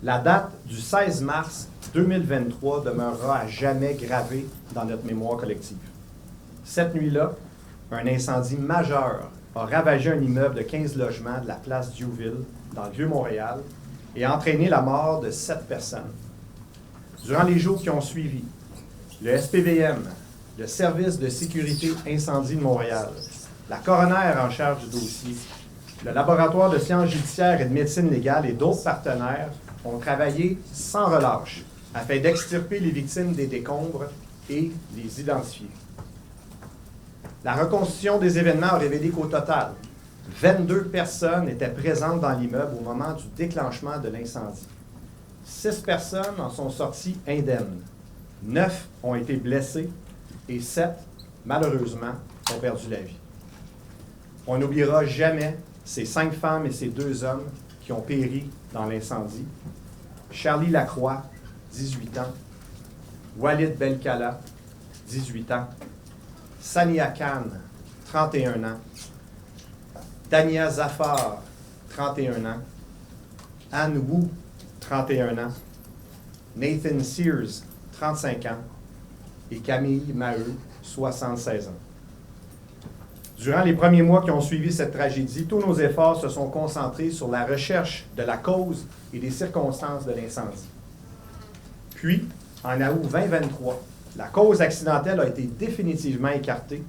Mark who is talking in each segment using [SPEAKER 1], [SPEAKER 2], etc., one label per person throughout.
[SPEAKER 1] La date du 16 mars 2023 demeurera à jamais gravée dans notre mémoire collective. Cette nuit-là, un incendie majeur a ravagé un immeuble de 15 logements de la place Diouville, dans le Vieux-Montréal, et a entraîné la mort de 7 personnes. Durant les jours qui ont suivi, le SPVM, le Service de sécurité incendie de Montréal, la coroner en charge du dossier, le laboratoire de sciences judiciaires et de médecine légale et d'autres partenaires ont travaillé sans relâche afin d'extirper les victimes des décombres et les identifier. La reconstitution des événements a révélé qu'au total, 22 personnes étaient présentes dans l'immeuble au moment du déclenchement de l'incendie. 6 personnes en sont sorties indemnes. 9 ont été blessées et 7, malheureusement, ont perdu la vie. On n'oubliera jamais ces 5 femmes et ces 2 hommes qui ont péri dans l'incendie. Charlie Lacroix, 18 ans. Walid Belkala, 18 ans. Sania Khan, 31 ans. Dania Zafar, 31 ans. Anne Wu, 31 ans. Nathan Sears, 35 ans. Et Camille Maheu, 76 ans. Durant les premiers mois qui ont suivi cette tragédie, tous nos efforts se sont concentrés sur la recherche de la cause et des circonstances de l'incendie. Puis, en août 2023, la cause accidentelle a été définitivement écartée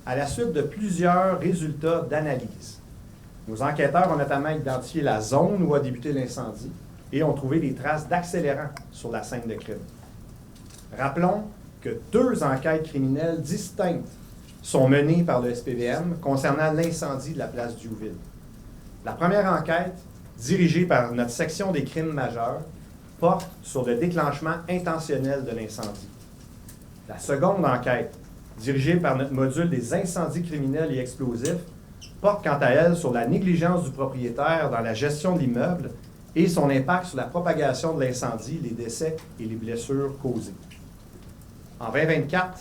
[SPEAKER 1] à la suite de plusieurs résultats d'analyse. Nos enquêteurs ont notamment identifié la zone où a débuté l'incendie et ont trouvé des traces d'accélérants sur la scène de crime. Rappelons que 2 enquêtes criminelles distinctes sont menées par le SPVM concernant l'incendie de la place Diouville. La première enquête, dirigée par notre section des crimes majeurs, porte sur le déclenchement intentionnel de l'incendie. La seconde enquête, dirigée par notre module des incendies criminels et explosifs, porte quant à elle sur la négligence du propriétaire dans la gestion de l'immeuble et son impact sur la propagation de l'incendie, les décès et les blessures causées. En 2024,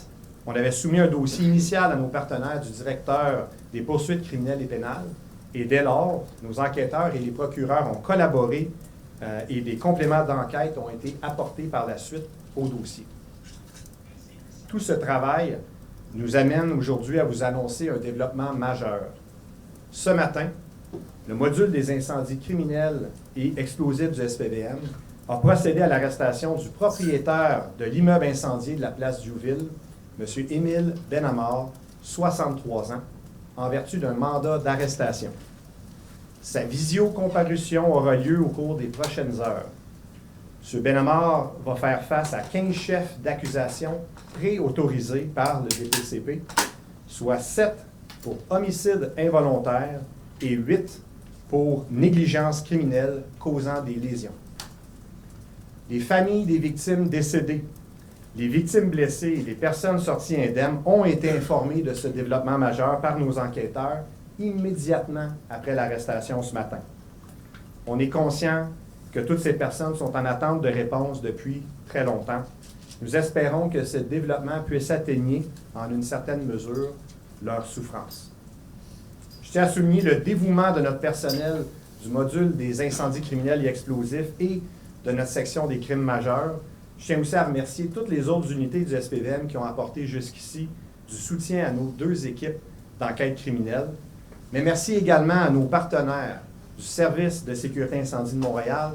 [SPEAKER 1] on avait soumis un dossier initial à nos partenaires du directeur des poursuites criminelles et pénales, et dès lors, nos enquêteurs et les procureurs ont collaboré et des compléments d'enquête ont été apportés par la suite au dossier. Tout ce travail nous amène aujourd'hui à vous annoncer un développement majeur. Ce matin, le module des incendies criminels et explosifs du SPVM a procédé à l'arrestation du propriétaire de l'immeuble incendié de la place Diouville, M. Émile Benamar, 63 ans, en vertu d'un mandat d'arrestation. Sa visiocomparution aura lieu au cours des prochaines heures. M. Benamar va faire face à 15 chefs d'accusation préautorisés par le DPCP, soit 7 pour homicide involontaire et 8 pour négligence criminelle causant des lésions. Les familles des victimes décédées, les victimes blessées et les personnes sorties indemnes ont été informées de ce développement majeur par nos enquêteurs immédiatement après l'arrestation ce matin. On est conscient que toutes ces personnes sont en attente de réponses depuis très longtemps. Nous espérons que ce développement puisse atténuer, en une certaine mesure, leur souffrance. Je tiens à souligner le dévouement de notre personnel du module des incendies criminels et explosifs et de notre section des crimes majeurs. Je tiens aussi à remercier toutes les autres unités du SPVM qui ont apporté jusqu'ici du soutien à nos 2 équipes d'enquête criminelle. Mais merci également à nos partenaires du Service de sécurité incendie de Montréal,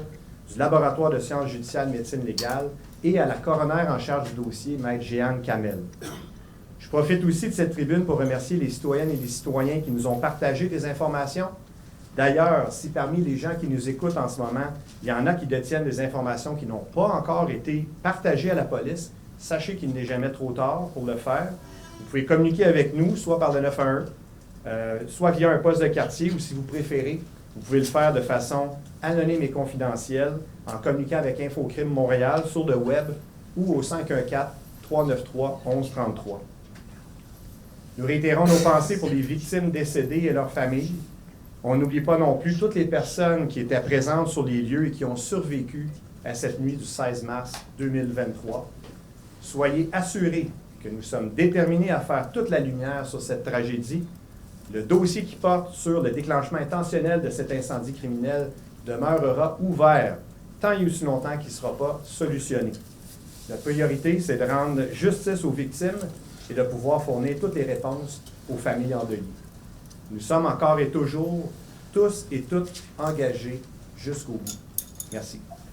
[SPEAKER 1] du Laboratoire de sciences judiciaires et de médecine légale et à la coroner en charge du dossier, Maître Jeanne Kamel. Je profite aussi de cette tribune pour remercier les citoyennes et les citoyens qui nous ont partagé des informations. D'ailleurs, si parmi les gens qui nous écoutent en ce moment, il y en a qui détiennent des informations qui n'ont pas encore été partagées à la police, sachez qu'il n'est jamais trop tard pour le faire. Vous pouvez communiquer avec nous, soit par le 911, soit via un poste de quartier, ou si vous préférez, vous pouvez le faire de façon anonyme et confidentielle en communiquant avec Infocrime Montréal sur le web ou au 514-393-1133. Nous réitérons nos pensées pour les victimes décédées et leurs familles. On n'oublie pas non plus toutes les personnes qui étaient présentes sur les lieux et qui ont survécu à cette nuit du 16 mars 2023. Soyez assurés que nous sommes déterminés à faire toute la lumière sur cette tragédie. Le dossier qui porte sur le déclenchement intentionnel de cet incendie criminel demeurera ouvert tant et aussi longtemps qu'il ne sera pas solutionné. La priorité, c'est de rendre justice aux victimes et de pouvoir fournir toutes les réponses aux familles endeuillées. Nous sommes encore et toujours tous et toutes engagés jusqu'au bout. Merci.